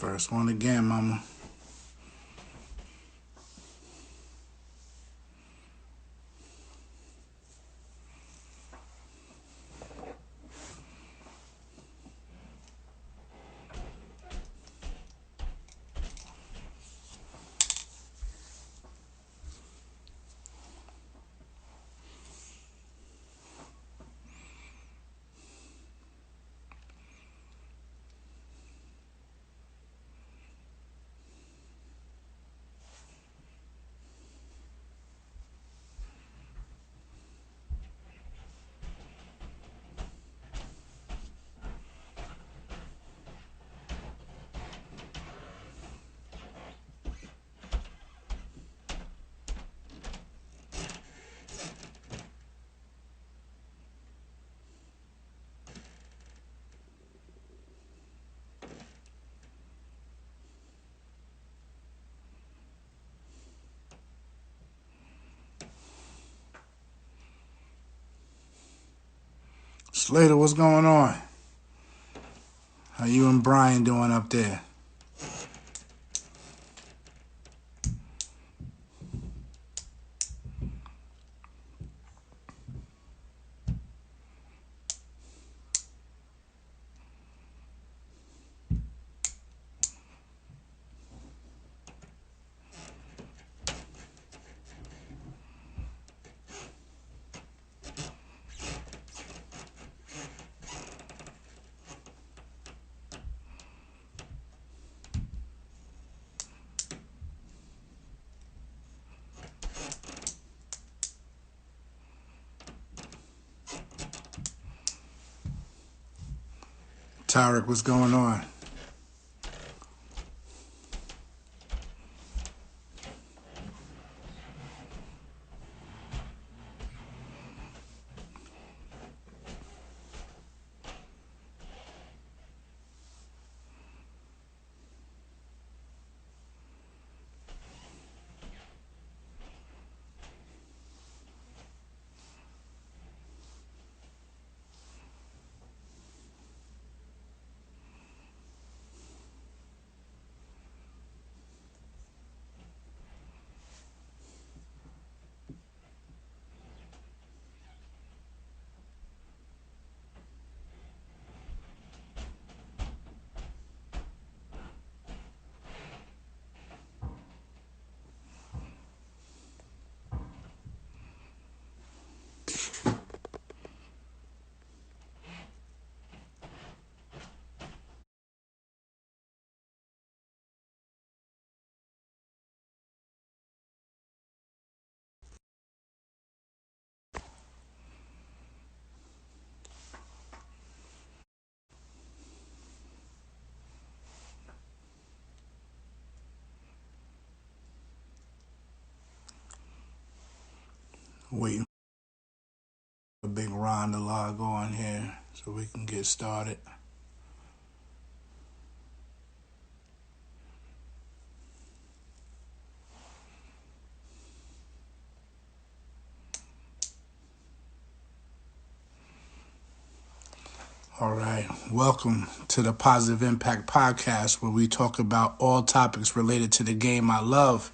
First one again, mama. Slater, what's going on? How you and Brian doing up there? Tarek, what's going on? Waiting for Big Ron to log on here so we can get started. All right. Welcome to the Positive Impact Podcast, where we talk about all topics related to the game I love.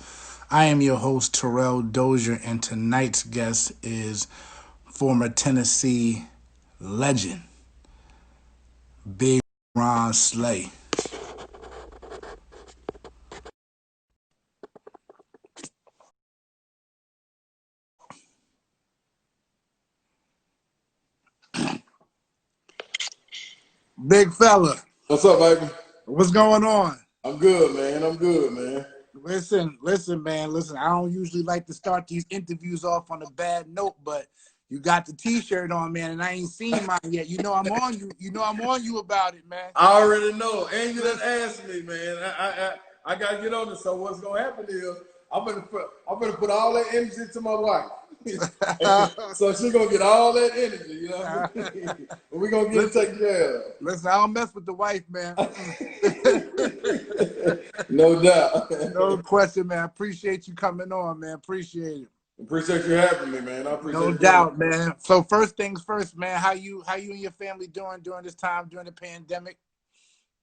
I am your host, Terrell Dozier, and tonight's guest is former Tennessee legend, Big Ron Slay. Big fella, What's up, baby? what's going on? I'm good, man. I'm good, man. Listen, man. Listen, I don't usually like to start these interviews off on a bad note, but you got the T-shirt on, man, and I ain't seen mine yet. You know I'm on you. You know I'm on you about it, man. I already know. And you done asked me, man. I gotta get on this. So what's gonna happen is I'm gonna put all that energy into my wife. So she's gonna get all that energy, you know. We're gonna get it taken care of. Listen, I don't mess with the wife, man. No doubt. No question, man. Appreciate you coming on, man. Appreciate it. Appreciate you having me, man. I appreciate No doubt, man. So first things first, man. How you and your family doing during this time, during the pandemic?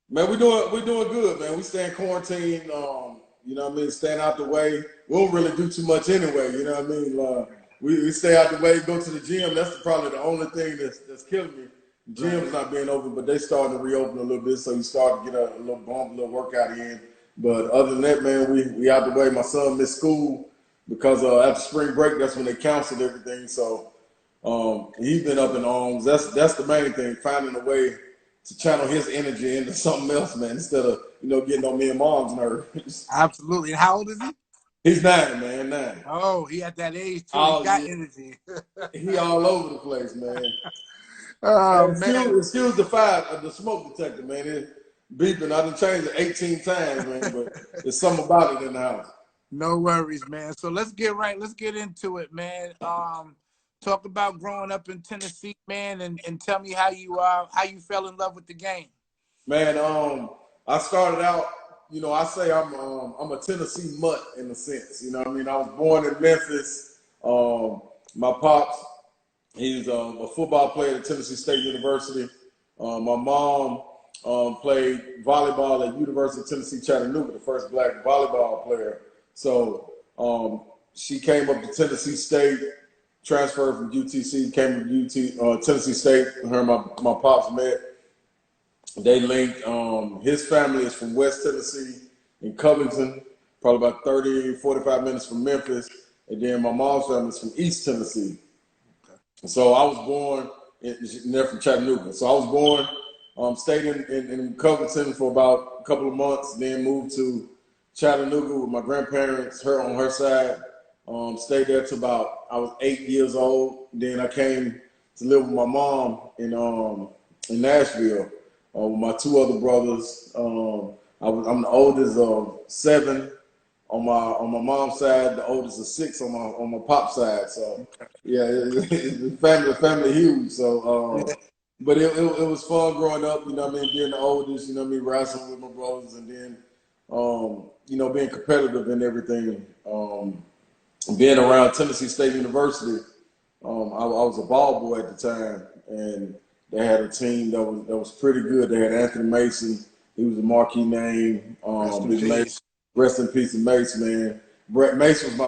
Man, we doing good, man. We stay in quarantine. You know what I mean, staying out the way. We don't really do too much anyway. You know what I mean. We stay out the way, go to the gym. That's probably the only thing that's killing me. Gym's Right. not being open, but they starting to reopen a little bit, so you start to get a little bump, a little workout in. But other than that, man, we out the way. My son missed school because after spring break, that's when they canceled everything. So he's been up in arms. That's the main thing, finding a way to channel his energy into something else, man, instead of getting on me and mom's nerves. Absolutely. And how old is he? He's 9, man, 9. Oh, he at that age too. He Oh got yeah, energy. he all over the place, man. Oh And man. excuse the fire, the smoke detector, man. It's beeping. I done changed it 18 times, man, but there's something about it in the house. No worries, man. So let's get into it, man. Talk about growing up in Tennessee, man, and tell me how you fell in love with the game. Man, I started out, I say I'm a Tennessee mutt in a sense. You know what I mean? I was born in Memphis. My pops, he's a football player at Tennessee State University. My mom played volleyball at University of Tennessee Chattanooga, the first black volleyball player. So she came up to Tennessee State, transferred from UTC, came to Tennessee State. Her and my pops met. They linked. His family is from West Tennessee in Covington, probably about 30, 45 minutes from Memphis. And then my mom's family is from East Tennessee. So I was born they're from Chattanooga. So I was born, stayed in Covington for about a couple of months, then moved to Chattanooga with my grandparents, her on her side. Stayed there till about I was 8 years old. Then I came to live with my mom in Nashville with my two other brothers. I'm the oldest of 7 on my mom's side, the oldest of 6 on my pop side. So yeah, it's family huge. So but it was fun growing up. You know what I mean, being the oldest. You know what I mean, wrestling with my brothers, and then being competitive and everything. Being around Tennessee State University, I was a ball boy at the time, and they had a team that was pretty good. They had Anthony Mason. He was a marquee name. Rest in Big Mason. peace. Rest in peace, to Mace, man. Brett Mace was my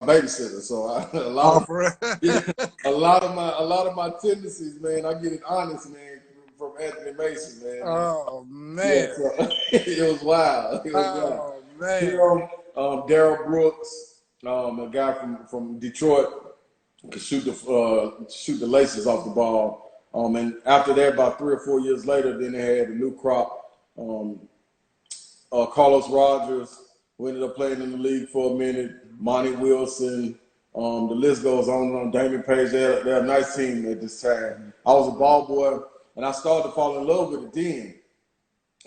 babysitter, so a lot Oh, of for real? yeah, a lot of my tendencies, man. I get it honest, man, from Anthony Mason, man. Oh Yeah, man. so it was wild. It was wild. Oh man. Him, Daryl Brooks, a guy from Detroit, could shoot the laces off the ball. And after that, about 3 or 4 years later, then they had a new crop. Carlos Rogers, who ended up playing in the league for a minute. Monty Wilson. The list goes on and on. Damon Page. They're a nice team at this time. I was a ball boy, and I started to fall in love with it then.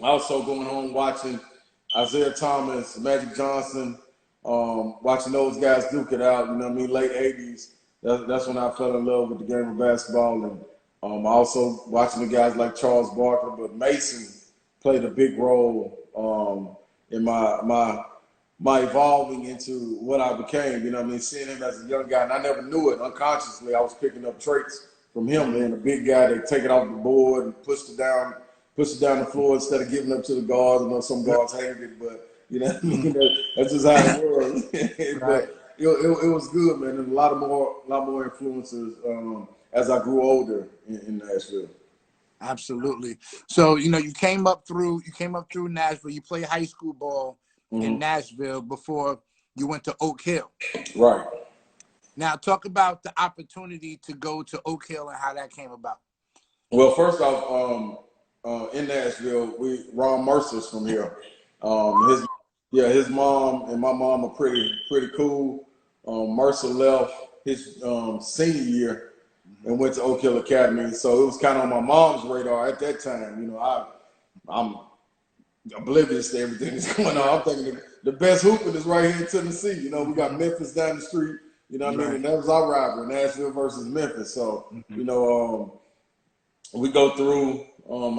Also going home watching Isaiah Thomas, Magic Johnson, watching those guys duke it out, you know what I mean, late 80s. That's when I fell in love with the game of basketball. And also watching the guys like Charles Barkley, but Mason played a big role in my evolving into what I became, you know what I mean, seeing him as a young guy. And I never knew it. Unconsciously, I was picking up traits from him, man, a big guy that take it off the board and push it down the floor instead of giving up to the guards. I know some guards hate it, but you know what I mean? That's just how it was. Right. But it was good, man. And a lot more influences as I grew older in Nashville. Absolutely. So, you came up through Nashville. You played high school ball in Hmm. Nashville before you went to Oak Hill. Right. Now, talk about the opportunity to go to Oak Hill and how that came about. Well, first off, in Nashville, Ron Mercer's from here. His his mom and my mom are pretty cool. Mercer left his senior year and went to Oak Hill Academy, so it was kind of on my mom's radar at that time. I'm oblivious to everything that's going on. I'm thinking the best hooping is right here in Tennessee. We got Memphis down the street. You know what I mean? Right. And that was our rivalry, Nashville versus Memphis. So Mhm. we go through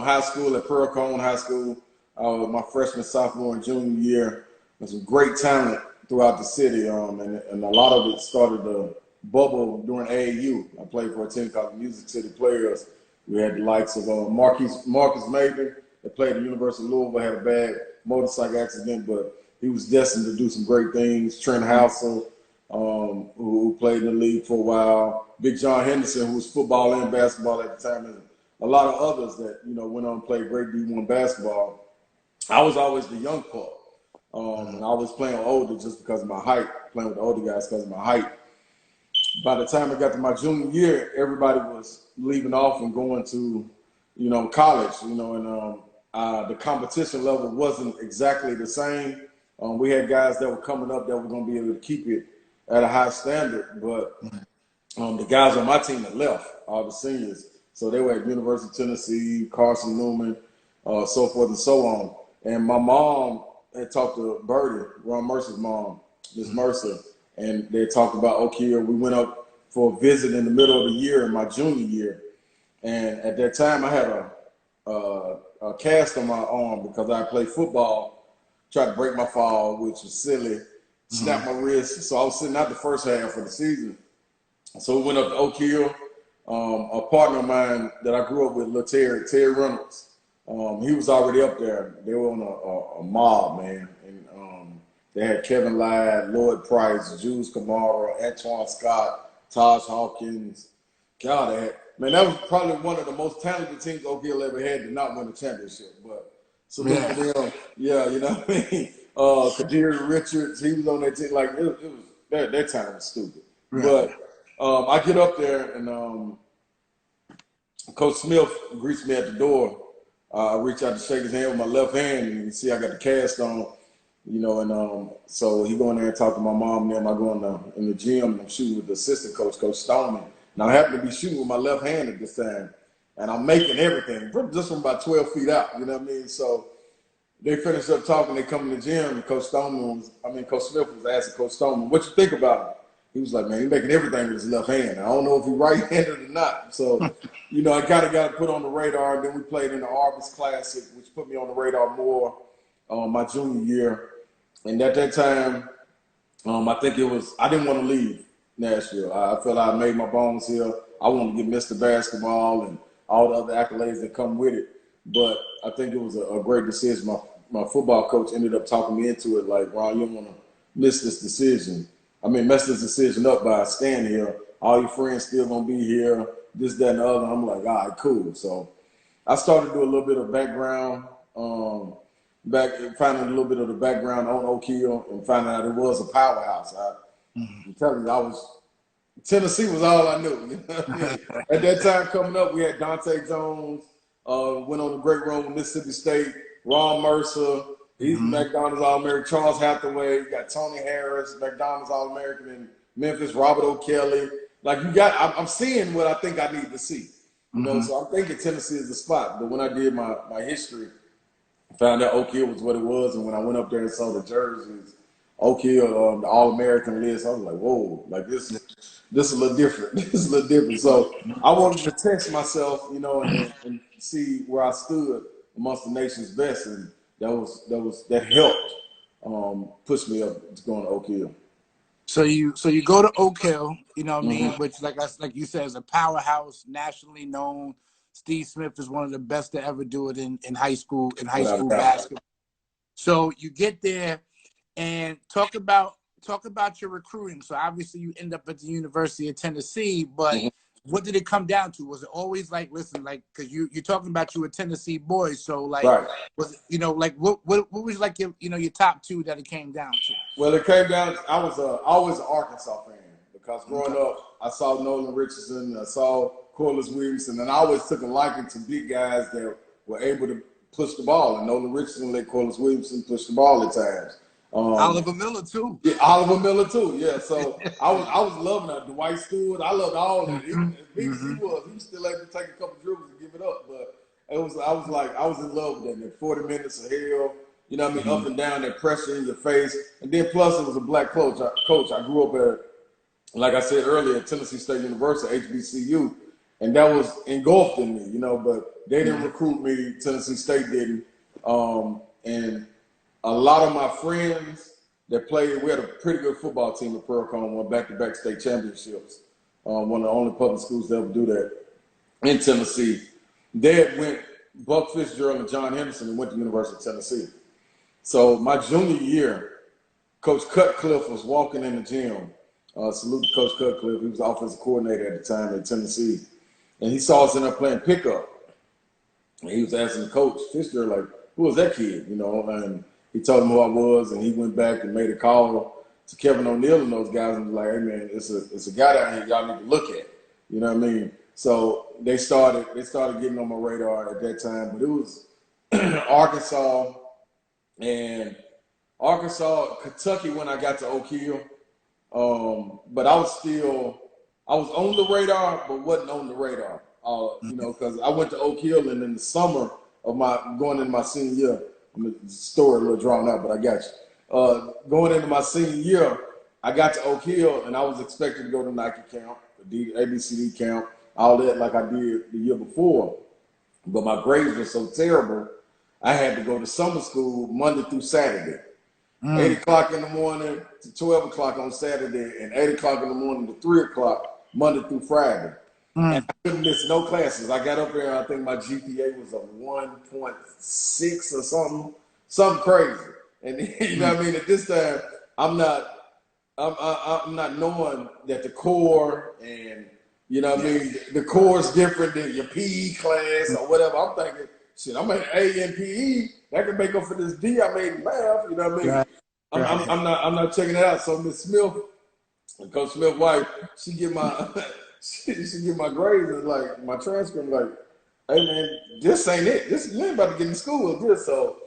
high school at Pearl High School, my freshman, sophomore, and junior year. There's some great talent throughout the city, and a lot of it started to bubble during AAU. I played for a team called the Music City Players. We had the likes of Marcus Maven, that played at the University of Louisville, had a bad motorcycle accident, but he was destined to do some great things. Trent Housel, who played in the league for a while. Big John Henderson, who was football and basketball at the time, and a lot of others that, went on and played great D1 basketball. I was always the young pup. And I was playing older just because of my height, playing with the older guys because of my height. By the time I got to my junior year, everybody was leaving off and going to, college, and the competition level wasn't exactly the same. We had guys that were coming up that were going to be able to keep it at a high standard, but the guys on my team had left, all the seniors. So they were at University of Tennessee, Carson Newman, so forth and so on. And my mom had talked to Birdie, Ron Mercer's mom, Miss Mercer, and they talked about Oak Hill. We went up for a visit in the middle of the year, in my junior year. And at that time, I had a cast on my arm because I played football, tried to break my fall, which was silly, snapped my wrist. So I was sitting out the first half of the season. So we went up to Oak Hill. A partner of mine that I grew up with, Terry Reynolds, he was already up there. They were on a mob, man. And they had Kevin Ladd, Lloyd Price, Jules Kamara, Antoine Scott, Taj Hawkins. God, that was probably one of the most talented teams Oak Hill ever had to not win a championship. But salute to them. Yeah, you know what I mean? Kadiri Richards, he was on that team. Like, it was that time was stupid. Right. But I get up there, and Coach Smith greets me at the door. I reach out to shake his hand with my left hand, and you can see I got the cast on, and so he go in there and talk to my mom, and then I go in the gym, and I'm shooting with the assistant coach, Coach Stoneman. And I happen to be shooting with my left hand at this time, and I'm making everything, just from about 12 feet out, you know what I mean? So they finish up talking, they come in the gym, and Coach Smith was asking Coach Stoneman, what you think about him? He was like, man, he's making everything with his left hand. I don't know if he's right-handed or not. So, I kind of got put on the radar. Then we played in the Arby's Classic, which put me on the radar more my junior year. And at that time, I think I didn't want to leave Nashville. I felt I made my bones here. I wanted to get Mr. Basketball and all the other accolades that come with it. But I think it was a great decision. My football coach ended up talking me into it, like, Ron, you don't want to mess this decision up by staying here. All your friends still gonna be here, this, that, and the other. I'm like, all right, cool. So I started to do a little bit of background, finding a little bit of the background on Oak Hill and finding out it was a powerhouse. I'm telling you, Tennessee was all I knew. You know what I mean? At that time coming up, we had Dante Jones, went on a great run with Mississippi State, Ron Mercer. He's McDonald's All-American. Charles Hathaway. You got Tony Harris, McDonald's All-American in Memphis. Robert O'Kelly. Like, I'm seeing what I think I need to see. So I'm thinking Tennessee is the spot. But when I did my history, I found out Oak Hill was what it was. And when I went up there and saw the jerseys, Oak Hill, the All-American list, I was like, whoa, like this is a little different. This is a little different. So I wanted to test myself, and see where I stood amongst the nation's best. And that helped push me up to going to Oak Hill. So you go to Oak Hill, you know what I mean, which like you said is a powerhouse, nationally known. Steve Smith is one of the best to ever do it in high school basketball. So you get there and talk about your recruiting. So obviously you end up at the University of Tennessee, but what did it come down to? Was it always like, listen, like, because you're talking about you a Tennessee boy, so like, was it, like what was like your top two that it came down to? Well, it came down. I was always an Arkansas fan because growing up, I saw Nolan Richardson, I saw Corliss Williamson, and I always took a liking to big guys that were able to push the ball. And Nolan Richardson let Corliss Williamson push the ball at times. Oliver Miller too. Yeah, Oliver Miller too. Yeah, so I was loving that. Dwight Stewart, I loved all of it. Even as big as he was still able to take a couple dribbles and give it up. But I was in love with that. 40 minutes of hell, you know what I mean, up and down, that pressure in your face, and then plus it was a black coach. I grew up at, like I said earlier, Tennessee State University, HBCU, and that was engulfed in me, But they didn't recruit me. Tennessee State didn't, and a lot of my friends that played, we had a pretty good football team at Pearl-Cohn, won back-to-back state championships. One of the only public schools that ever do that in Tennessee. They had went Buck Fitzgerald and John Henderson and went to the University of Tennessee. So my junior year, Coach Cutcliffe was walking in the gym. Salute to Coach Cutcliffe. He was the offensive coordinator at the time in Tennessee. And he saw us in there playing pickup. And he was asking the coach, Fitzgerald, like, who was that kid? You know, and he told him who I was, and he went back and made a call to Kevin O'Neal and those guys and was like, hey man, it's a guy down here y'all need to look at. You know what I mean? So they started getting on my radar at that time. But it was Arkansas, Kentucky when I got to Oak Hill. But I was on the radar, but wasn't on the radar. You know, because I went to Oak Hill, and in the summer of going into my senior year, the story a little drawn out, but I got you. Going into my senior year, I got to Oak Hill, and I was expected to go to Nike camp, the ABCD camp, all that like I did the year before. But my grades were so terrible, I had to go to summer school Monday through Saturday. 8 o'clock in the morning to 12 o'clock on Saturday, and 8 o'clock in the morning to 3 o'clock Monday through Friday. And I couldn't miss no classes. I got up there, and I think my GPA was a 1.6 or something crazy. And you know what I mean? At this time, I'm not knowing that the core and you know what I mean, the core is different than your PE class or whatever. I'm thinking, shit, I'm an A in PE. That can make up for this D I made in math. You know what I mean? Right. I'm not checking it out. So Miss Smith, Coach Smith's wife, she get my she get my grades and like my transcript. Like, hey man, this ain't it. You ain't about to get in school with this. So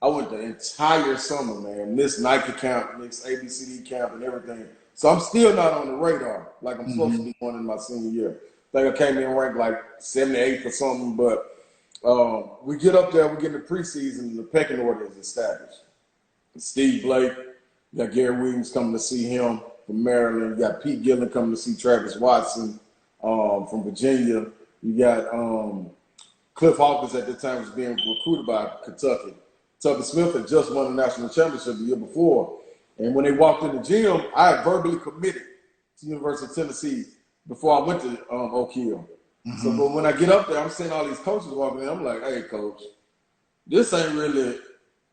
I went the entire summer, man. Missed Nike camp, missed ABCD camp, and everything. So I'm still not on the radar like I'm supposed to be going in my senior year. I think I came in ranked like 78th or something, but we get up there, we get in the preseason, and the pecking order is established. Steve Blake, you got Gary Williams coming to see him from Maryland. You got Pete Gillen coming to see Travis Watson from Virginia. You got Cliff Hawkins at the time was being recruited by Kentucky. Tubby Smith had just won the national championship the year before. And when they walked in the gym, I had verbally committed to the University of Tennessee before I went to Oak Hill. So but when I get up there, I'm seeing all these coaches walking in. I'm like, hey, coach,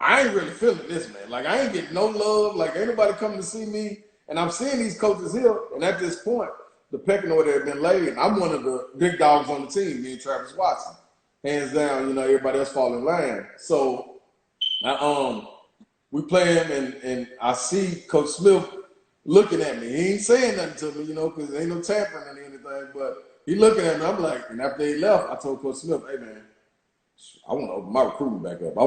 I ain't really feeling this, man. Like, I ain't getting no love. Like, ain't nobody coming to see me. And I'm seeing these coaches here. And at this point, the pecking order had been laid. And I'm one of the big dogs on the team, me and Travis Watson. Hands down, you know, everybody else fall in line. So, we play him, and I see Coach Smith looking at me. He ain't saying nothing to me, you know, because there ain't no tampering or anything. But he looking at me. I'm like, and after they left, I told Coach Smith, hey, man, I want to open my recruiting back up. I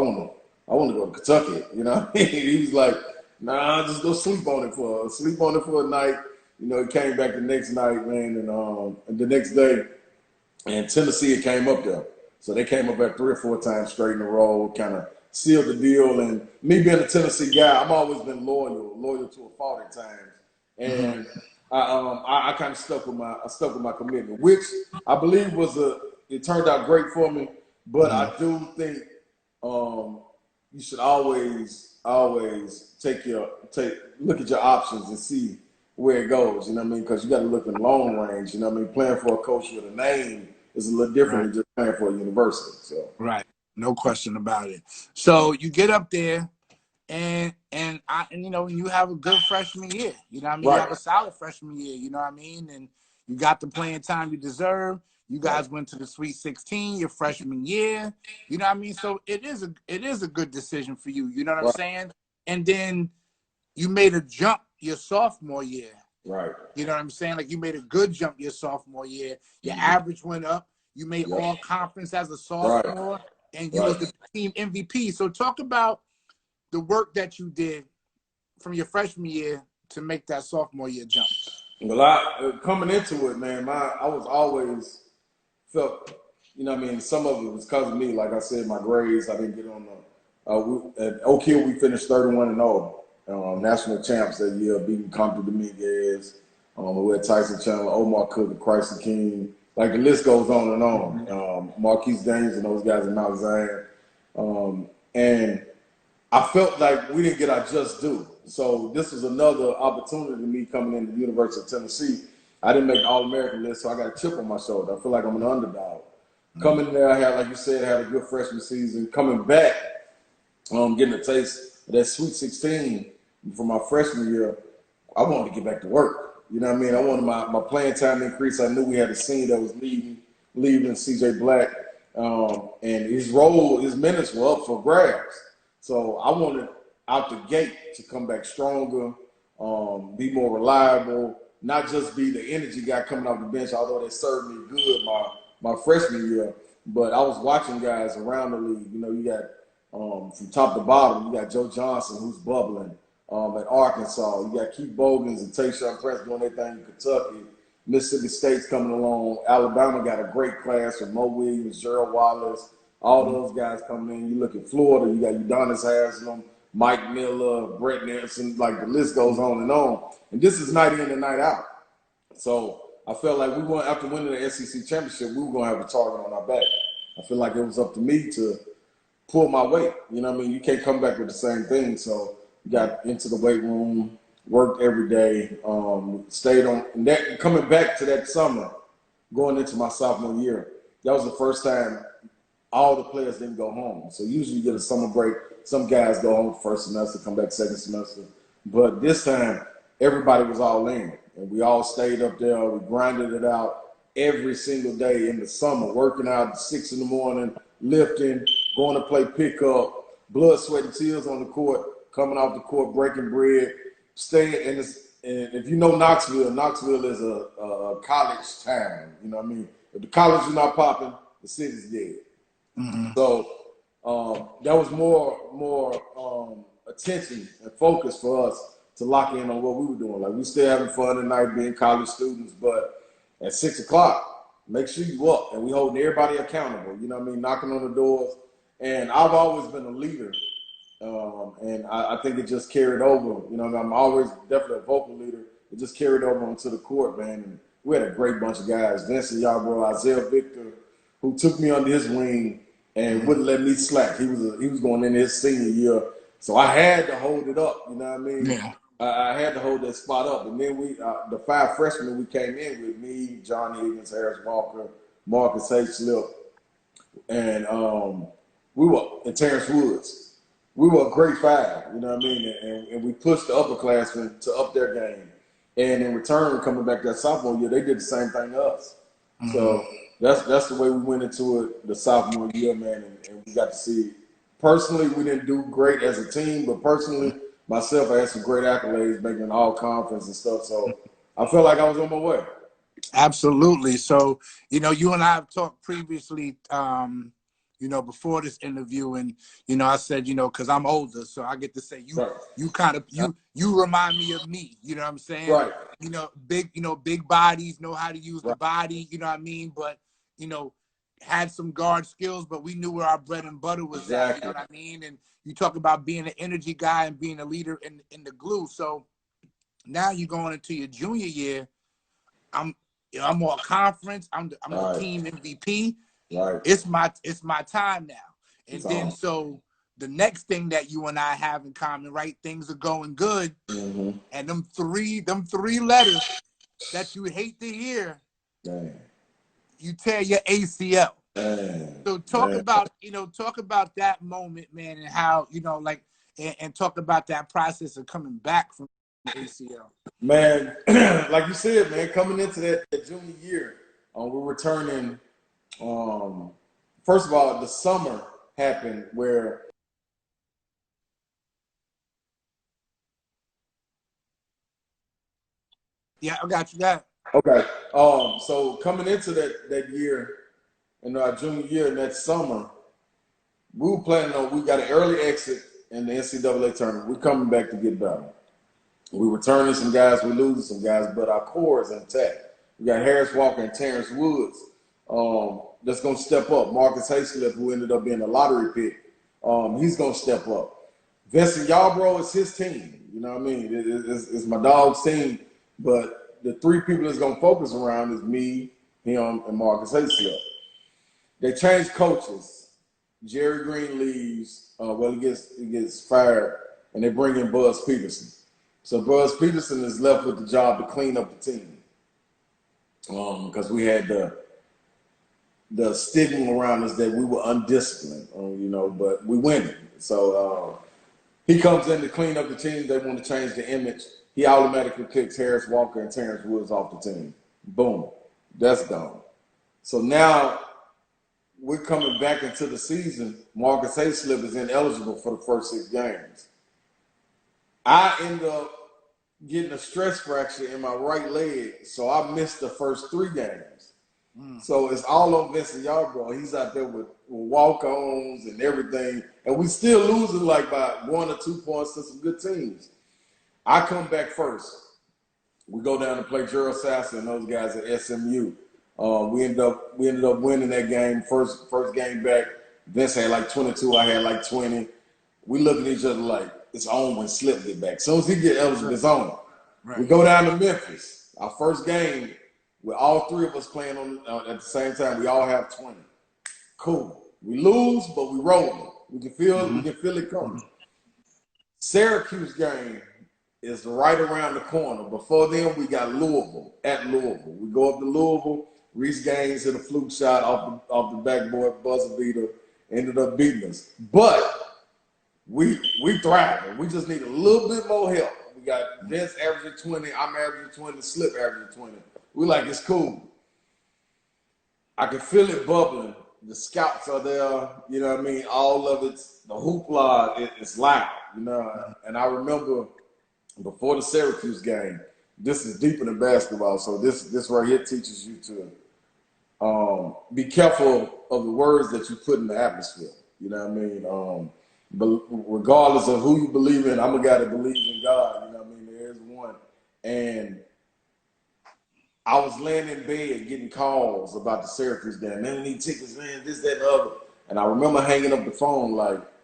want to go to Kentucky, you know. He was like, nah, just go sleep on it for a night. You know, he came back the next night, man, and the next day, and Tennessee came up there. So they came up there 3 or 4 times straight in a row, kind of sealed the deal. And me being a Tennessee guy, I've always been loyal to a fault at times. And I kind of stuck with my commitment, which I believe it turned out great for me. But I do think you should always look at your options and see where it goes. You know what I mean? Because you got to look in long range. You know what I mean? Playing for a coach with a name is a little different than just playing for a university. So Right. No question about it. So you get up there and you know, you have a good freshman year. You know what I mean? Right. You have a solid freshman year, you know what I mean? And you got the playing time you deserve. You guys went to the Sweet 16 your freshman year. You know what I mean? So it is a good decision for you. You know what I'm saying? And then you made a jump your sophomore year. Right. You know what I'm saying? Like, you made a good jump your sophomore year. Your average went up. You made all conference as a sophomore, and you was the team MVP. So talk about the work that you did from your freshman year to make that sophomore year jump. Well, coming into it, man, I was always felt, you know what I mean, some of it was because of me. Like I said, my grades, I didn't get on at Oak Hill, we finished 31-0. National champs that year, beating Compton Dominguez. We had Tyson Chandler, Omar Cook, and Christ King. Like, the list goes on and on. Marquise Daines and those guys in Mount Zion. And I felt like we didn't get our just due. So this was another opportunity to me coming into the University of Tennessee. I didn't make the All-American list, so I got a chip on my shoulder. I feel like I'm an underdog. Coming there, I had, like you said, had a good freshman season. Coming back, getting a taste of that Sweet 16 from my freshman year, I wanted to get back to work. You know what I mean? I wanted my playing time to increase. I knew we had a senior that was leaving CJ Black, and his minutes were up for grabs. So I wanted out the gate to come back stronger, be more reliable, not just be the energy guy coming off the bench, although they served me good my freshman year. But I was watching guys around the league. You know, you got from top to bottom, you got Joe Johnson, who's bubbling at Arkansas. You got Keith Bogans and Tayshaun Prince doing their thing in Kentucky. Mississippi State's coming along. Alabama got a great class with Mo Williams, Gerald Wallace, all those guys coming in. You look at Florida, you got Udonis Haslam, Mike Miller, Brett Nelson, like the list goes on and on. And this is night in and night out. So I felt like after winning the SEC championship, we were going to have a target on our back. I feel like it was up to me to pull my weight. You know what I mean? You can't come back with the same thing. So got into the weight room, worked every day, stayed on. And that coming back to that summer, going into my sophomore year, that was the first time all the players didn't go home. So usually you get a summer break. Some guys go home first semester, come back second semester. But this time, everybody was all in. And we all stayed up there. We grinded it out every single day in the summer, working out at 6 in the morning, lifting, going to play pickup, blood, sweat, and tears on the court, coming off the court, breaking bread, staying. And if you know Knoxville is a college town. You know what I mean? If the college is not popping, the city's dead. Mm-hmm. So that was more attention and focus for us to lock in on what we were doing. Like, we still having fun tonight being college students, but at 6 o'clock, make sure you up. And we holding everybody accountable, you know what I mean, knocking on the doors. And I've always been a leader, and I think it just carried over. You know, I'm always definitely a vocal leader. It just carried over onto the court, man. And we had a great bunch of guys. Vincent Yarbrough, Isaiah Victor, who took me under his wing and wouldn't let me slack. He was going into his senior year. So I had to hold it up, you know what I mean? Yeah. I had to hold that spot up. And then the 5 freshmen we came in with, me, John Higgins, Harris Walker, Marcus Hayslip, and Terrence Woods. We were a great 5, you know what I mean? And we pushed the upperclassmen to up their game. And in return, coming back that sophomore year, they did the same thing to us. Mm-hmm. So that's the way we went into it the sophomore year, man, and we got to see it. Personally, we didn't do great as a team, but personally, myself, I had some great accolades, making all conference and stuff. So I felt like I was on my way. Absolutely. So, you know, you and I have talked previously, you know, before this interview, and, you know, I said, you know, because I'm older, so I get to say you kind of you remind me of me, you know what I'm saying? Right. You know, big bodies, know how to use the body, you know what I mean? But, you know, had some guard skills, but we knew where our bread and butter was at, you know what I mean? And you talk about being an energy guy and being a leader in the glue. So now you're going into your junior year. I'm all conference. I'm the team MVP. Right. It's my time now. And then so the next thing that you and I have in common, right? Things are going good. Mm-hmm. And them three letters that you hate to hear, you tear your ACL. So talk about that moment, man, and how, you know, like, and talk about that process of coming back from the ACL. Man, like you said, man, coming into that junior year, we're returning. First of all, the summer happened where yeah, I got you that. Okay. So coming into that year, in our junior year, in that summer, we were planning on, we got an early exit in the NCAA tournament. We're coming back to get better. We're returning some guys, we're losing some guys, but our core is intact. We got Harris Walker and Terrence Woods that's going to step up. Marcus Hayslip, who ended up being a lottery pick, he's going to step up. Vincent Yarbrough is his team. You know what I mean? It's my dog's team, but the 3 people that's going to focus around is me, him, and Marcus Hayslip. They changed coaches. Jerry Green leaves. He gets fired, and they bring in Buzz Peterson. So Buzz Peterson is left with the job to clean up the team, because we had the the stigma around us that we were undisciplined, but we win. So he comes in to clean up the team. They want to change the image. He automatically kicks Harris Walker and Terrence Woods off the team. Boom. That's gone. So now we're coming back into the season. Marcus Hayslip is ineligible for the first 6 games. I end up getting a stress fracture in my right leg, so I missed the first 3 games. So it's all on Vincent Yarbrough. He's out there with walk-ons and everything, and we still losing like by 1 or 2 points to some good teams. I come back first. We go down to play Gerald Sasser and those guys at SMU. We ended up winning that game. First game back, Vince had like 22. I had like 20. We look at each other like it's on when Slip get back. As soon as he get eligible, it's on. Right. We go down to Memphis. Our first game, with all 3 of us playing on at the same time. We all have 20. Cool. We lose, but we rolling. We can feel it coming. Syracuse game is right around the corner. Before then, we got Louisville at Louisville. We go up to Louisville. Reese Gaines hit a fluke shot off the backboard, buzzer beater, ended up beating us. But we thriving. We just need a little bit more help. We got Vince averaging 20, I'm averaging 20, Slip averaging 20. We like, it's cool. I can feel it bubbling. The scouts are there, you know what I mean? All of it's, the hoopla, it's loud, you know? And I remember before the Syracuse game, this is deeper than basketball, so this right here teaches you to be careful of the words that you put in the atmosphere, you know what I mean? But regardless of who you believe in, I'm a guy that believes in God, you know what I mean? There is one. And I was laying in bed getting calls about the Syracuse game. Man, we need tickets, man, this, that, and the other. And I remember hanging up the phone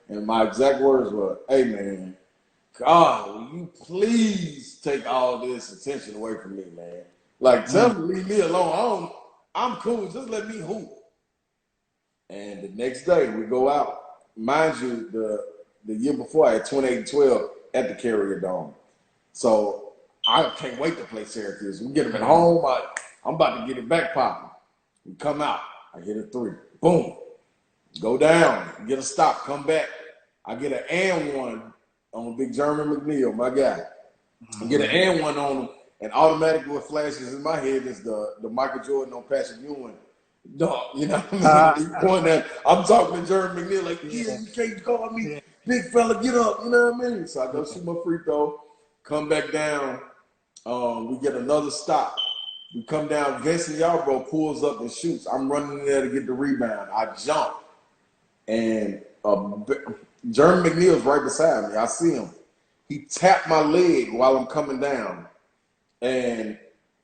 and my exact words were, hey, man, God, will you please take all this attention away from me, man? Like, tell me, leave me alone. I'm cool. Just let me hoop. And the next day, we go out. Mind you, the year before, I had 28-12 at the Carrier Dome. So I can't wait to play Syracuse. We get them at home. I'm about to get it back popping. We come out. I hit a 3. Boom. Go down. Get a stop. Come back. I get an and one on Big German McNeil, my guy. I get an and one on him, and automatically what flashes in my head is the Michael Jordan on Patrick Ewing. Dog, you know what I mean? I'm talking to Jeremy McNeil like, yeah, you can't call me big fella, get up, you know what I mean? So I go shoot my free throw, come back down, we get another stop. We come down, Vincent Yarbrough pulls up and shoots. I'm running in there to get the rebound. I jump, and Jeremy McNeil's right beside me. I see him. He tapped my leg while I'm coming down, and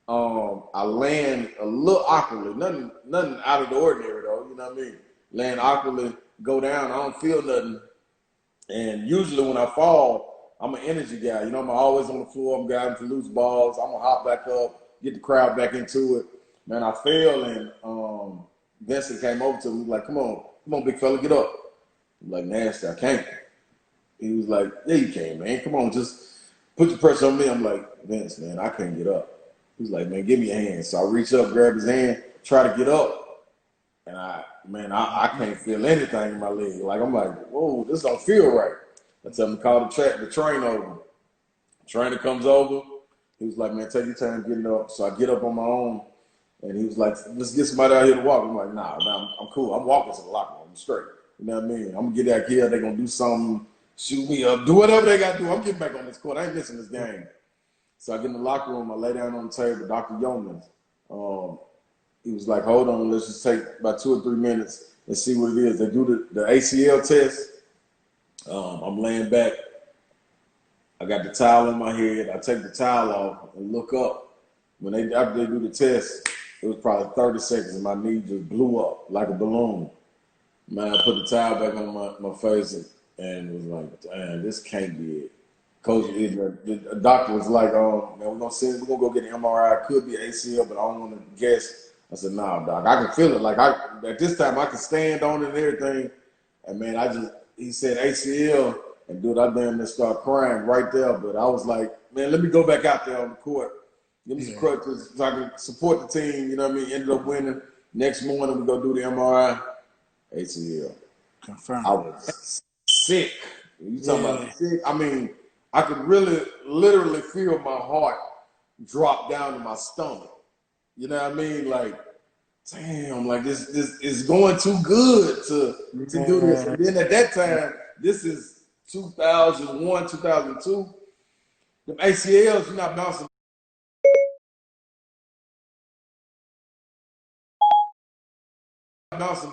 I land a little awkwardly, nothing out of the ordinary though, you know what I mean? Land awkwardly, go down, I don't feel nothing. And usually when I fall, I'm an energy guy. You know, I'm always on the floor, I'm guiding for loose balls, I'm gonna hop back up, get the crowd back into it. Man, I fell, and Vincent came over to me like, come on, big fella, get up. I'm like, nasty, I can't. He was like, yeah, you can, man, come on, just put your pressure on me. I'm like, Vince, man, I can't get up. He's like, man, give me a hand. So I reach up, grab his hand, try to get up. And I can't feel anything in my leg. Like, I'm like, whoa, this don't feel right. I tell him to call the train over. The trainer comes over. He was like, man, take your time getting up. So I get up on my own. And he was like, let's get somebody out here to walk. I'm like, nah, I'm cool. I'm walking to the locker room. I'm straight. You know what I mean? I'm going to get out here. They're going to do something, shoot me up, do whatever they got to do. I'm getting back on this court. I ain't missing this game. So I get in the locker room, I lay down on the table, Dr. Yeomans. He was like, hold on, let's just take about 2 or 3 minutes and see what it is. They do the ACL test. I'm laying back. I got the towel in my head. I take the towel off and look up. After they do the test, it was probably 30 seconds and my knee just blew up like a balloon. Man, I put the towel back on my face and was like, damn, this can't be it. Coach, the doctor was like, man, we're gonna go get an MRI. It could be ACL, but I don't want to guess. I said, nah, doc, I can feel it. Like at this time, I can stand on it and everything. And man, he said ACL, and dude, I damn near start crying right there. But I was like, man, let me go back out there on the court, give me some crutches so I can support the team. You know what I mean? Ended up winning. Next morning we go do the MRI, ACL. Confirmed. I was sick. You talking Yeah. about sick? I mean, I could really, literally feel my heart drop down to my stomach. You know what I mean? Like, damn, like this is going too good to do this. Yeah. And then at that time, this is 2001, 2002. The ACLs, you're not bouncing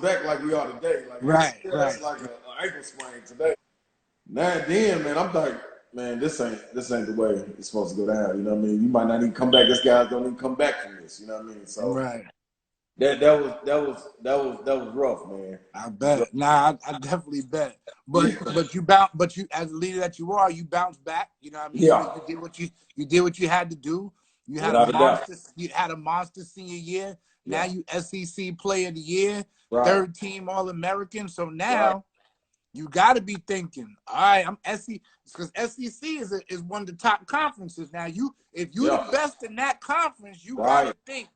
back like we are today. Like Right. ACL, Right. that's like an ankle sprain today. Now then, man, I'm like, man, this ain't the way it's supposed to go down. You know what I mean? You might not even come back. This guys don't even come back from this. You know what I mean? So Right. that was rough, man. I Rough. bet. Nah, I definitely bet. But Yeah, but you as a leader that you are, you bounce back. You know what I mean? yeah, You did what you had to do. without a doubt. You had a monster senior year. Now Yeah, you SEC player of the year, right, third team All American. So right. now you got to be thinking, all right, I'm SEC because SEC is one of the top conferences. Now if you the Yeah, best in that conference, you got right. to think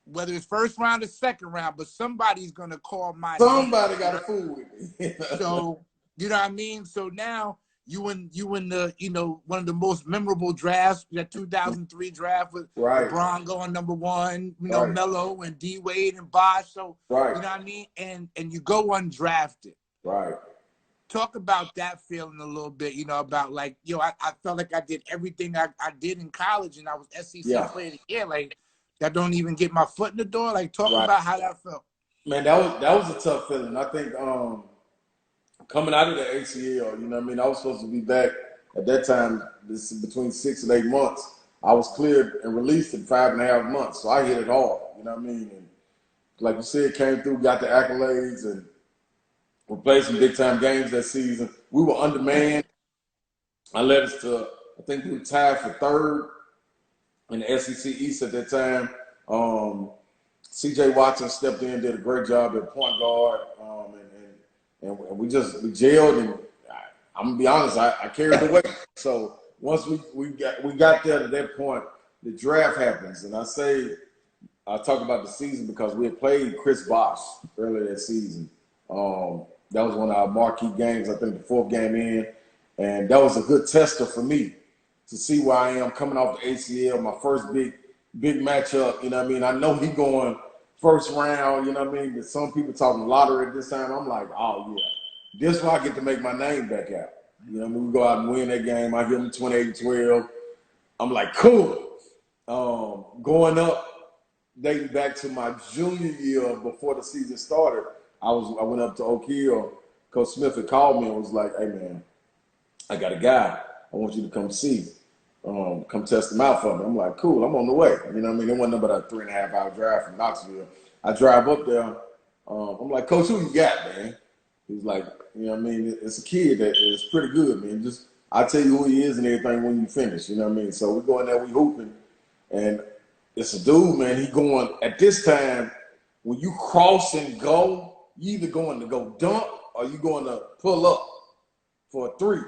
whether it's first round or second round, but somebody's gonna call my name. Somebody got to fool with me. So you know what I mean. So now you in the one of the most memorable drafts, that 2003 draft with Right, LeBron going number one, right, Melo and D Wade and Bosh. So right, you know what I mean, and you go undrafted. right. Talk about that feeling a little bit, about like, I felt like I did everything I did in college and I was SEC Yeah, player of the year. Like, that don't even get my foot in the door. Like, talk right. about how that felt. Man, that was a tough feeling. I think coming out of the ACL, you know what I mean? I was supposed to be back at that time, this is between 6 and 8 months. I was cleared and released in 5.5 months. So I hit it hard, you know what I mean? And like you said, came through, got the accolades, and we played some big time games that season. We were undermanned. I led us to, I think we were tied for third in the SEC East at that time. CJ Watson stepped in, did a great job at point guard, and we gelled. And I'm gonna be honest, I carried the weight. So once we got there to that point, the draft happens, and I talk about the season because we had played Chris Bosh earlier that season. That was one of our marquee games. I think the fourth game in, and that was a good tester for me to see where I am coming off the ACL, my first big matchup. You know what I mean? I know he going first round. You know what I mean? But some people talking lottery at this time. I'm like, oh yeah, this is where I get to make my name back out. You know what I mean? We go out and win that game. I hit him 28-12. I'm like, cool. Going up, dating back to my junior year before the season started, I went up to Oak Hill. Coach Smith had called me and was like, hey man, I got a guy I want you to come see. Come test him out for me. I'm like, cool, I'm on the way. You know what I mean? It wasn't but a 3.5 hour drive from Knoxville. I drive up there. I'm like, Coach, who you got, man? He's like, you know what I mean? It's a kid that is pretty good, man. Just I'll tell you who he is and everything when you finish. You know what I mean? So we go in there, we hooping, and it's a dude, man. He going at this time when you cross and go, you either going to go dunk or you going to pull up for a three.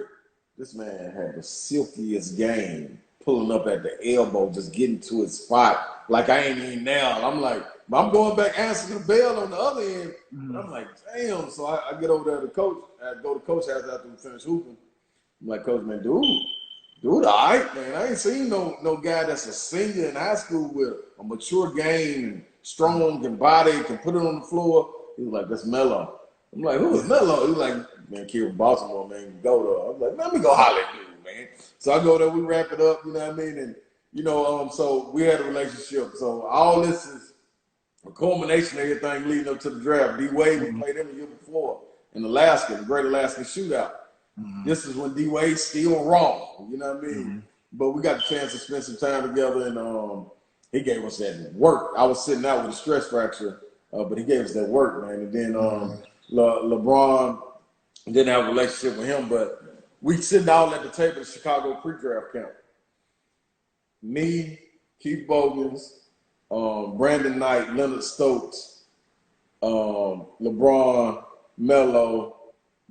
This man had the silkiest game, pulling up at the elbow, just getting to his spot. Like I ain't even now. I'm like, I'm going back answering the bell on the other end. And I'm like, damn. So I get over there to coach. I go to coach house after we finish hooping. I'm like, coach, man, dude, all right, man. I ain't seen no guy that's a senior in high school with a mature game and strong and body, can put it on the floor. He was like, that's Melo. I'm like, who is Yeah. Melo? He's like, man, kid from Baltimore, man, go there. I'm like, let me go holler at dude, man. So I go there, we wrap it up, you know what I mean? And, so we had a relationship. So all this is a culmination of everything leading up to the draft. D Wade, we played him the year before in Alaska, the Great Alaska Shootout. This is when D Wade's still raw, you know what I mean? But we got the chance to spend some time together, and he gave us that work. I was sitting out with a stress fracture, but he gave us that work, man. And then LeBron didn't have a relationship with him, but we sitting all at the table at Chicago pre-draft camp. Me, Keith Bogans, Brandon Knight, Leonard Stokes, LeBron, Melo,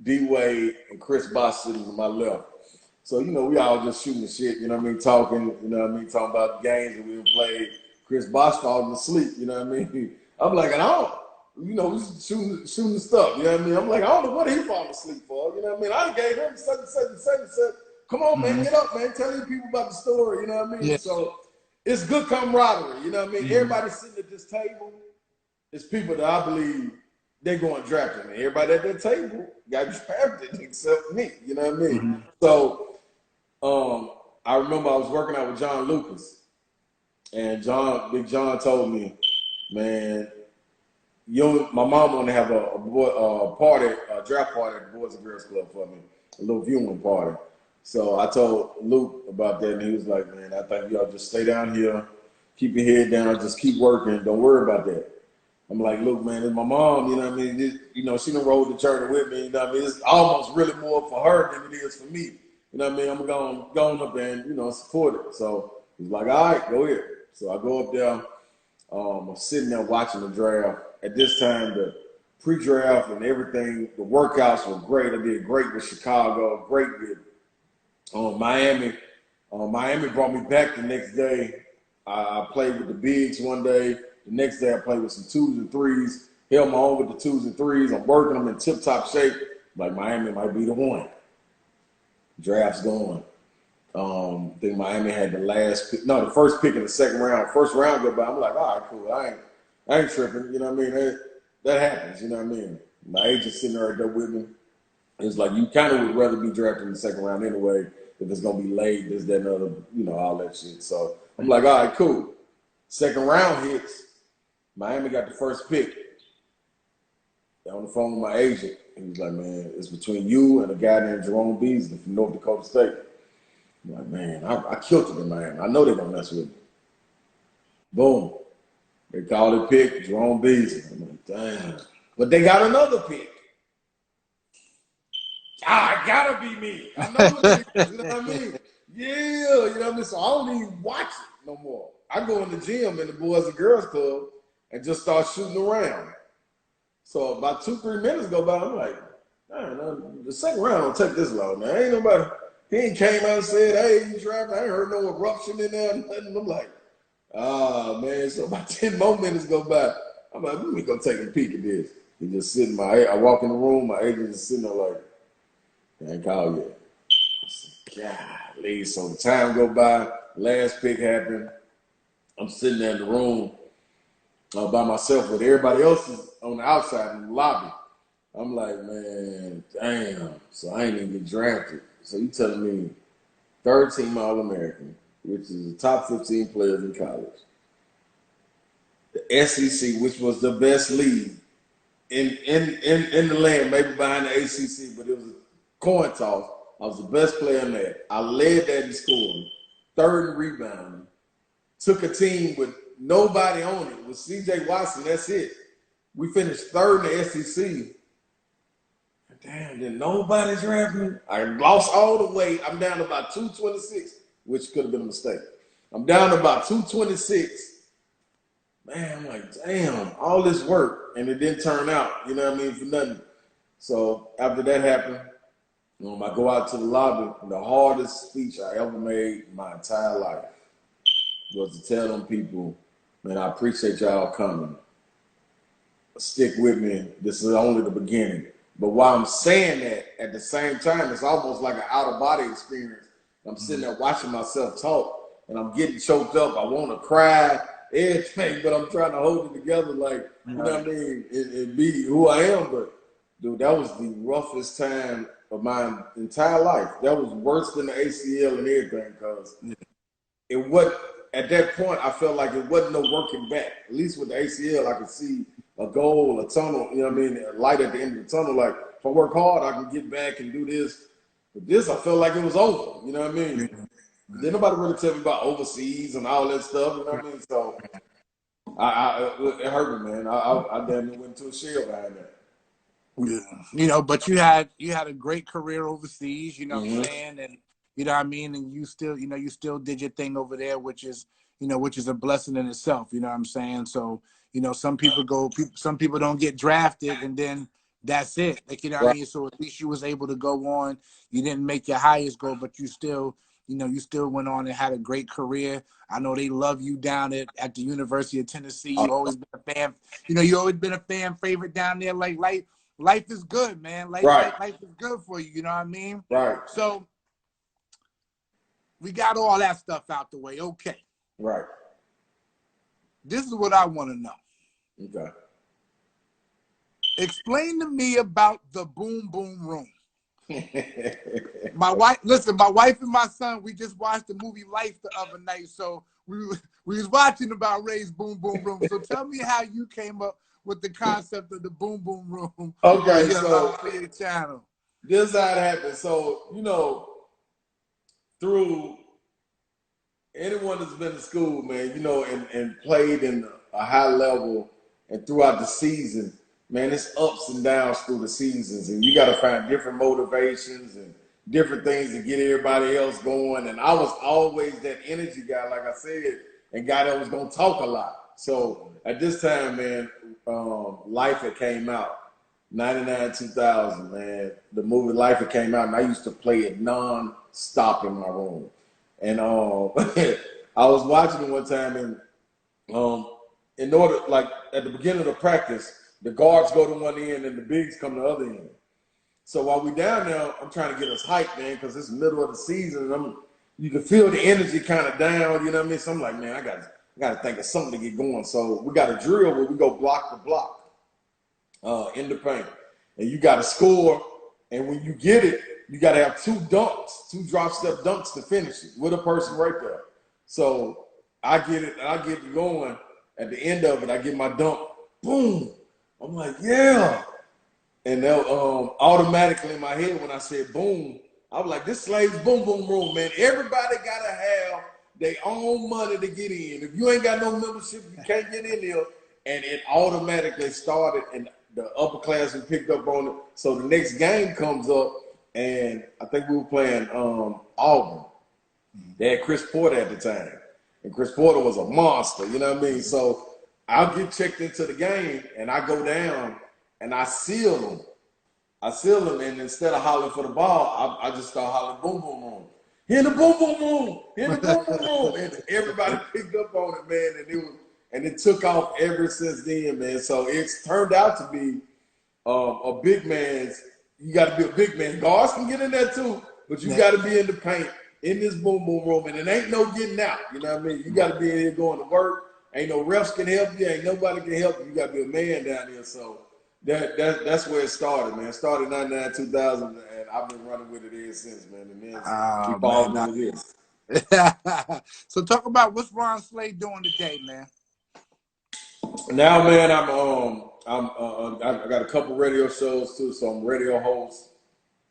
D Wade, and Chris Bosh sitting to my left. So, we all just shooting the shit, you know what I mean, talking, talking about games that we played. Chris Bosh falling asleep, you know what I mean? I'm like, and I don't, we shooting the stuff. You know what I mean? I'm like, I don't know what he falling asleep for. You know what I mean? I gave him such and such and such and such. Come on, man, get up, man. Tell these people about the story. You know what I mean? Yeah. So it's good camaraderie. You know what I mean? Everybody sitting at this table is people that I believe they're going drafting. Everybody at that table got drafted except me. You know what I mean? So I remember I was working out with John Lucas, and Big John told me, man, my mom wanted to have a draft party at the Boys and Girls Club for me, a little viewing party. So I told Luke about that, and he was like, man, I think y'all just stay down here, keep your head down, just keep working, don't worry about that. I'm like, look, man, it's my mom, you know what I mean? She done rode the journey with me, you know what I mean? It's almost really more for her than it is for me. You know what I mean? I'm going up there and, support it. So he's like, all right, go ahead. So I go up there. I'm sitting there watching the draft. At this time, the pre-draft and everything, the workouts were great. I did great with Chicago, great with Miami. Miami brought me back the next day. I played with the bigs one day. The next day I played with some 2s and 3s. Held my own with the 2s and 3s. I'm working them in tip-top shape. Like Miami might be the one. Draft's going. I think Miami had the first pick in the second round. First round go by. I'm like, all right, cool. I ain't tripping. You know what I mean? That happens. You know what I mean? My agent's sitting right there with me. It's like you kind of would rather be drafted in the second round anyway if it's gonna be late, this, that, and other, all that shit. So I'm like, all right, cool. Second round hits. Miami got the first pick. On the phone with my agent. He was like, man, it's between you and a guy named Jerome Beasley from North Dakota State. I'm like, man, I killed it in Miami. I know they're going to mess with me. Boom. They called it pick, Jerome Beasley. I'm like, damn. But they got another pick. It got to be me. I know it is. You know what I mean? Yeah. You know what I mean? So I don't even watch it no more. I go in the gym in the Boys and Girls Club and just start shooting around. So about 2-3 minutes go by, I'm like, man, the second round don't take this long, man. Ain't nobody, he ain't came out and said, hey, you drafted. I ain't heard no eruption in there. Nothing. I'm like, man. So about 10 more minutes go by. I'm like, let me go take a peek at this. He just sitting, I walk in the room, my agent is sitting there like, I ain't called yet. I said, golly. So the time go by, last pick happened. I'm sitting there in the room by myself with everybody else is on the outside in the lobby. I'm like, man, damn. So I ain't even get drafted. So you telling me third team All-American, which is the top 15 players in college. The SEC, which was the best league in the land, maybe behind the ACC, but it was a coin toss. I was the best player in that. I led that in scoring, third in rebounding. Took a team with nobody on it. With C.J. Watson, that's it. We finished third in the SEC. Damn, did nobody draft me? I lost all the weight. I'm down to about 226, which could have been a mistake. I'm down to about 226. Man, I'm like, damn, all this work, and it didn't turn out, you know what I mean, for nothing. So after that happened, I go out to the lobby, and the hardest speech I ever made in my entire life was to tell them people, man, I appreciate y'all coming. Stick with me. This is only the beginning. But while I'm saying that, at the same time, it's almost like an out-of-body experience. I'm sitting there watching myself talk, and I'm getting choked up. I want to cry, everything, but I'm trying to hold it together like, you know what I mean, and be who I am. But, dude, that was the roughest time of my entire life. That was worse than the ACL and everything because it wasn't, at that point, I felt like it wasn't no working back. At least with the ACL, I could see a goal, a tunnel, you know what I mean, a light at the end of the tunnel. Like, if I work hard, I can get back and do this. But this, I felt like it was over, you know what I mean? Didn't nobody really tell me about overseas and all that stuff, you know what I mean? So, it hurt me, man. I damn near went into a shell behind that. Yeah. But you had a great career overseas, you know what I'm saying? And you know what I mean? And you still did your thing over there, which is a blessing in itself, you know what I'm saying? So, some people don't get drafted and then that's it. Like, you know what I mean? So at least you was able to go on. You didn't make your highest goal, but you still, You still went on and had a great career. I know they love you down at the University of Tennessee. You always been a fan. You always been a fan favorite down there. Like life is good, man. Life is good for you. You know what I mean? Right. So we got all that stuff out the way. Okay. Right. This is what I want to know. Okay. Explain to me about the Boom Boom Room. My wife and my son, we just watched the movie Life the other night, so we was watching about Ray's Boom Boom Room. So tell me how you came up with the concept of the Boom Boom Room. Okay, for your channel. This is how it happened. So through anyone that's been to school, man, and played in a high level and throughout the season, man, it's ups and downs through the seasons, and you got to find different motivations and different things to get everybody else going. And I was always that energy guy, like I said, and guy that was gonna talk a lot. So at this time, man, Life had came out, 99, 2000, man. The movie Life had came out, and I used to play it non-stop in my room. And I was watching it one time, and in order, like at the beginning of the practice, the guards go to one end and the bigs come to the other end. So while we down there, I'm trying to get us hyped, man, because it's the middle of the season, and you can feel the energy kind of down, you know what I mean? So I'm like, man, I got to think of something to get going. So we got a drill where we go block to block in the paint, and you got to score. And when you get it, you got to have two drop step dunks to finish it with a person right there. So I get it going. At the end of it, I get my dunk. Boom. I'm like, yeah. And then automatically in my head, when I said boom, I was like, this Slave's Boom Boom Room, man. Everybody got to have their own money to get in. If you ain't got no membership, you can't get in there. And it automatically started, and the upper class we picked up on it. So the next game comes up, and I think we were playing Auburn. They had Chris Porter at the time. And Chris Porter was a monster, you know what I mean? So I'll get checked into the game, and I go down, and I seal them. And instead of hollering for the ball, I just start hollering Boom Boom Room. Here in the Boom Boom Room. Here in the Boom Boom Room. And everybody picked up on it, man, and it took off ever since then, man. So it's turned out to be a big man's. You got to be a big man. Guards can get in there too, but you got to be in the paint in this Boom Boom Room, and it ain't no getting out. You know what I mean? You got to be in here going to work. Ain't no refs can help you. Ain't nobody can help you. You got to be a man down here. So that's where it started, man. It started 99, 2000, and I've been running with it ever since, man. And then keep all doing this. So talk about what's Ron Slade doing today, man. Now, man, I got a couple radio shows too, so I'm radio host.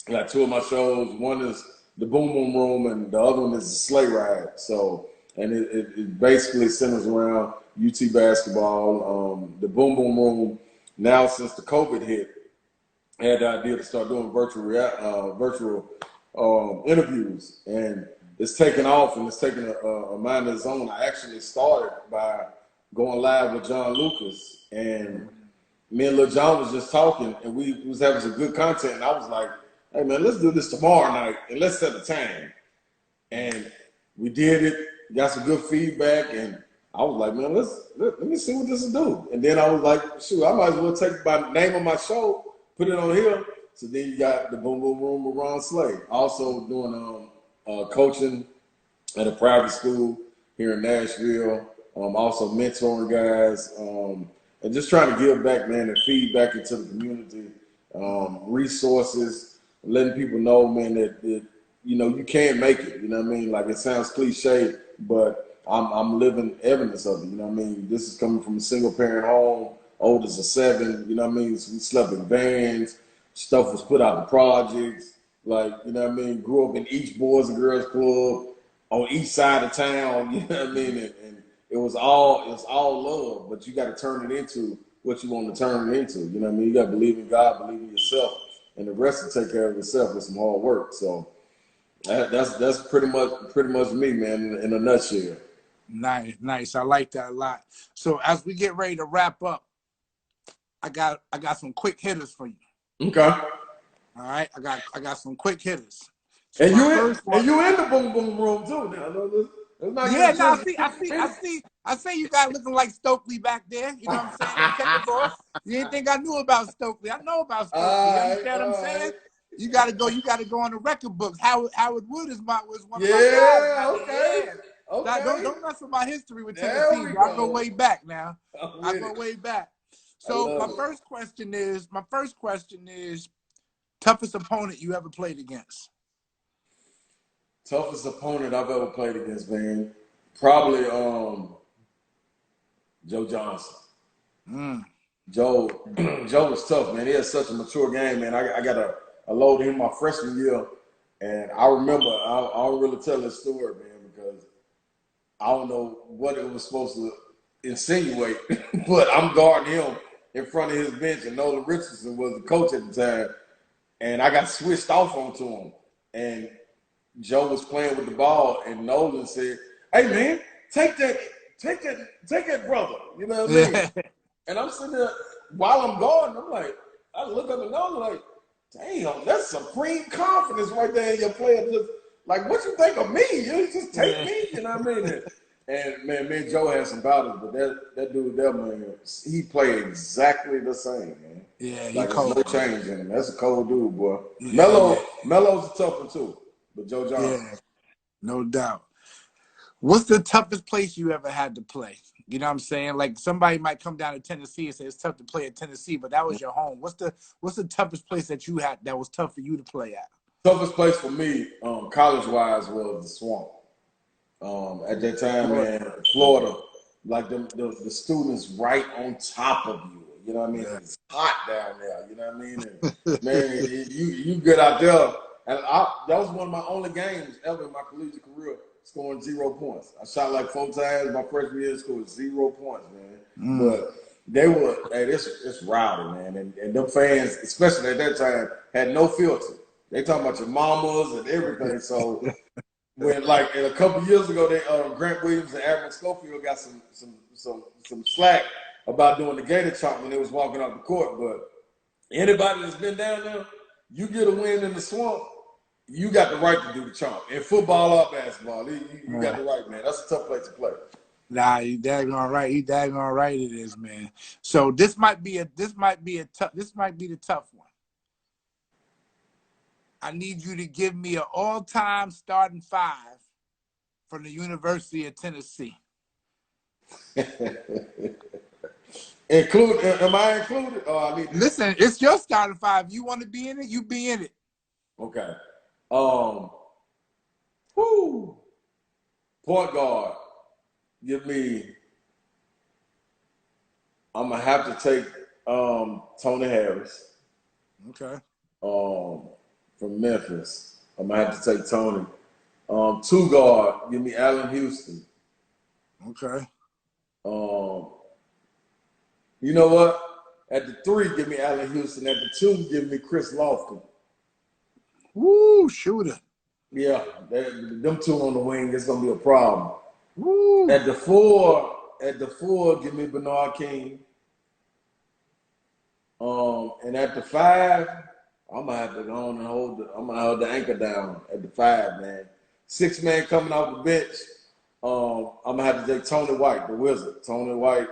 I got two of my shows. One is the Boom Boom Room, and the other one is the Sleigh Ride. So, and it basically centers around UT basketball. The Boom Boom Room, now since the COVID hit, I had the idea to start doing virtual interviews, and it's taken off, and it's taken a mind of its own. I actually started by going live with John Lucas, and me and Lil John was just talking, and we was having some good content, and I was like, hey man, let's do this tomorrow night, and let's set a time. And we did it, got some good feedback, and I was like, man, let me see what this will do. And then I was like, shoot, I might as well take my name of my show, put it on here. So then you got the Boom Boom Room with Ron Slade. Also doing coaching at a private school here in Nashville. Also mentoring guys, and just trying to give back, man, and feed back into the community, resources, letting people know, man, that you can't make it. You know what I mean? Like, it sounds cliche, but I'm living evidence of it. You know what I mean? This is coming from a single parent home, oldest of 7. You know what I mean? So we slept in vans. Stuff was put out in projects. Like, you know what I mean? Grew up in each Boys and Girls Club on each side of town. You know what I mean? And it was all love, but you got to turn it into what you want to turn it into. You know what I mean? You got to believe in God, believe in yourself, and the rest will take care of itself with some hard work. So that's pretty much me, man, in a nutshell. Nice. I like that a lot. So as we get ready to wrap up, I got some quick hitters for you. Okay. All right, I got some quick hitters. So my first one. And you in the boom boom room too now. Let's not Yeah, get no, it. I see you guys looking like Stokely back there. You know what I'm saying? The pickleball. You didn't think I knew about Stokely. I know about Stokely. You understand what I'm saying? You gotta go on the record books. Howard Wood was one of my guys Yeah, back okay. there. Yeah. Okay. Don't mess with my history with There Tennessee. we I go go. way back now. I'm I with go it. way back. I So love my it. first question is toughest opponent you ever played against? Toughest opponent I've ever played against, man. Probably Joe Johnson. Mm. Joe Joe was tough, man. He had such a mature game, man. I got a load of him my freshman year, and I remember I don't really tell this story, man, because I don't know what it was supposed to insinuate, but I'm guarding him in front of his bench, and Nolan Richardson was the coach at the time, and I got switched off onto him, and Joe was playing with the ball, and Nolan said, "Hey man, take that brother." You know what I mean? Yeah. And I'm sitting there while I'm guarding. I'm like, I look up and Nolan like, "Damn, that's supreme confidence right there in your player. Just like, what you think of me? You just take Yeah. me." You know what I mean? And man, me and Joe had some battles, but that dude there, man, he played exactly the same, man. Yeah, he Like there's no cold. change in him. That's a cold dude, boy. Yeah. Melo's a tough one too, but Joe Johnson. Yeah, no doubt. What's the toughest place you ever had to play? You know what I'm saying? Like somebody might come down to Tennessee and say it's tough to play at Tennessee, but that was your home. What's the toughest place that you had that was tough for you to play at? Toughest place for me, college wise, was the Swamp. At that time, Florida. man, Florida, like the students right on top of you. You know what I mean? Yeah. It's hot down there. You know what I mean? And man, you get out there, and that was one of my only games ever in my collegiate career, scoring 0 points. I shot like 4 times my freshman year, scored 0 points, man. Mm. But they were, hey, it's rowdy, man, and them fans, especially at that time, had no filter. They talking about your mamas and everything, so. When like a couple years ago, they Grant Williams and Admiral Schofield got some slack about doing the gator chomp when they was walking off the court. But anybody that's been down there, you get a win in the Swamp, you got the right to do the chomp. In football or basketball, you got the right, man. That's a tough place to play. Nah, you daggone right. You daggone right it is, man. So this might be the tough one. I need you to give me an all-time starting five from the University of Tennessee. Am I included? Oh, I need to. Listen, it's your starting five. You want to be in it, you be in it. Okay. Point guard. Give me. I'm gonna have to take Tony Harris. Okay. From Memphis. I'm gonna have to take Tony. Two guard, give me Allen Houston. Okay. You know what? At the 3, give me Allen Houston. At the 2, give me Chris Lofton. Woo, shooter. Yeah, them two on the wing, it's gonna be a problem. Woo. At the 4, give me Bernard King. And at the 5, I'm gonna have to go on and I'm gonna hold the anchor down at the 5, man. 6-man coming off the bench. I'm gonna have to take Tony White, the Wizard. Tony White.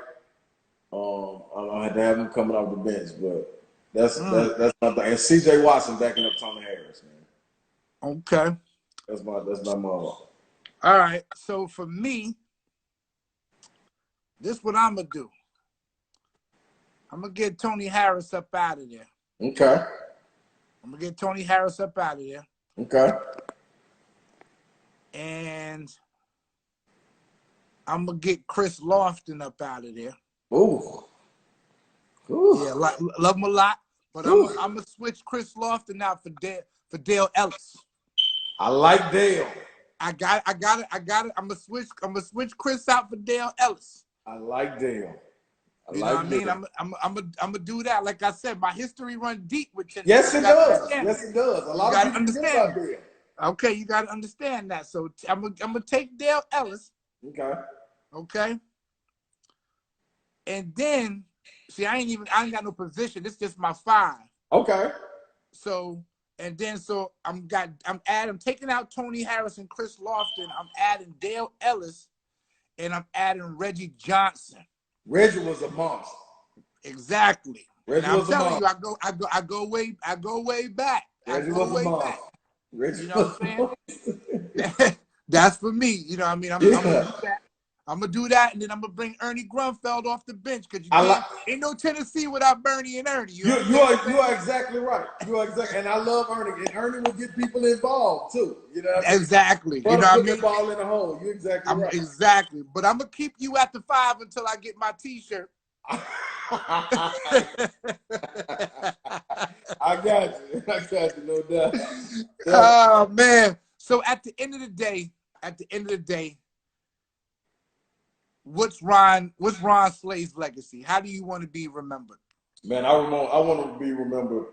I'm gonna have to have him coming off the bench, but that's my thing. And C.J. Watson backing up Tony Harris, man. Okay. That's my model. All right. So for me, this is what I'm gonna do. I'm gonna get Tony Harris up out of there. Okay. I'm gonna get Tony Harris up out of there. Okay. And I'm gonna get Chris Lofton up out of there. Ooh. Yeah, love him a lot, but I'm gonna switch Chris Lofton out for Dale Ellis. I like Dale. I got it. I'm gonna switch Chris out for Dale Ellis. I like Dale. You know what I mean? I'm gonna do that. Like I said, my history runs deep with Tennessee. Yes, it does. Yes, it does. A lot of people understand about Dale. Okay, you gotta understand that. So I'm gonna take Dale Ellis. Okay. Okay. And then, see, I ain't got no position. This is just my 5. Okay. So And then so I'm taking out Tony Harris and Chris Lofton. I'm adding Dale Ellis, and I'm adding Reggie Johnson. Reggie was a monster. Exactly. Reggie and I'm was a telling monster. you, I go way back. Reggie was a monster. Reggie You know what I'm saying? That's for me. You know what I mean? I'm gonna do that. I'm gonna do that, and then I'm gonna bring Ernie Grunfeld off the bench because ain't no Tennessee without Bernie and Ernie. You are exactly right. You are exactly, and I love Ernie. And Ernie will get people involved too. You know what I mean? Exactly. You know what I mean? Put the ball in the hole. You're exactly right. Exactly. But I'm gonna keep you at the 5 until I get my T-shirt. I got you, no doubt. Oh man. So at the end of the day, what's Ron Slay's legacy? How do you want to be remembered? Man, I want to be remembered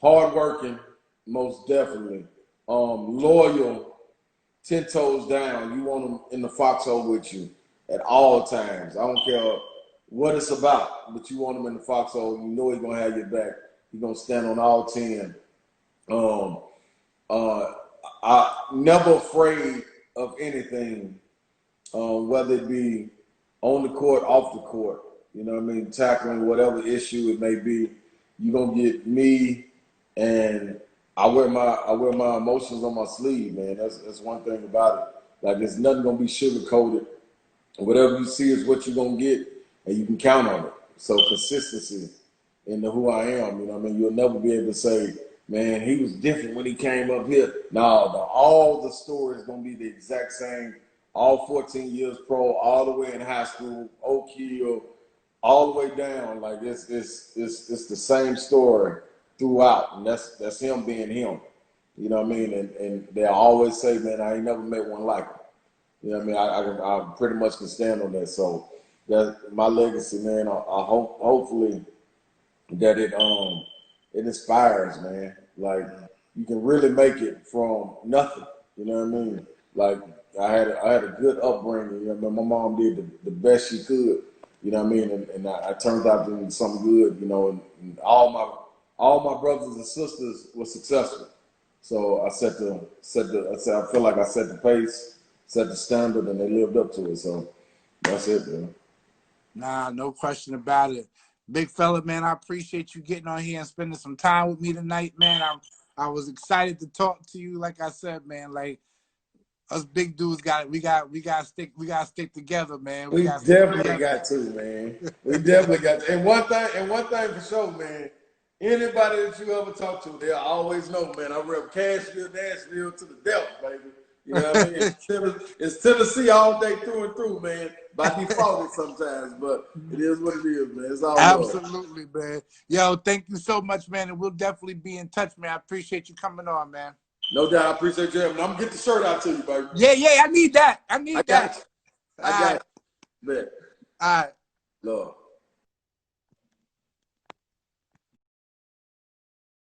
hardworking, most definitely. Loyal, 10 toes down. You want them in the foxhole with you at all times. I don't care what it's about, but you want him in the foxhole. You know he's gonna have your back. He's gonna stand on all 10. I never afraid of anything, whether it be on the court, off the court. You know what I mean? Tackling whatever issue it may be. You're gonna get me, and I wear my emotions on my sleeve, man. That's one thing about it. Like, there's nothing gonna be sugar coated. Whatever you see is what you're gonna get, and you can count on it. So consistency into who I am, you know what I mean? You'll never be able to say, man, he was different when he came up here. No, all the stories gonna be the exact same. All 14 years pro, all the way in high school, Oak Hill, all the way down. Like, it's the same story throughout, and that's him being him. You know what I mean? And they'll always say, man, I ain't never met one like him. You know what I mean? I pretty much can stand on that. So that's my legacy, man. I hope, hopefully, that it inspires, man. Like, you can really make it from nothing. You know what I mean? Like, I had a good upbringing. You know, my mom did the best she could. You know what I mean? And I turned out to be something good. You know, and all my brothers and sisters were successful. So I feel like I set the pace, set the standard, and they lived up to it. So that's it, man. Nah, no question about it. Big fella, man, I appreciate you getting on here and spending some time with me tonight, man. I was excited to talk to you. Like I said, man, like, us big dudes we gotta stick together, man. We definitely got to, man. We definitely got to. And one thing for sure, man. Anybody that you ever talk to, they'll always know, man. I rep Cashville, Nashville to the death, baby. You know what I mean? It's Tennessee all day through and through, man. By default sometimes, but it is what it is, man. It's all absolutely, man. Yo, thank you so much, man. And we'll definitely be in touch, man. I appreciate you coming on, man. No doubt. I appreciate you having me. I'm going to get the shirt out to you, baby. Yeah, I need that. I got you. I got you. Man. All right. Love.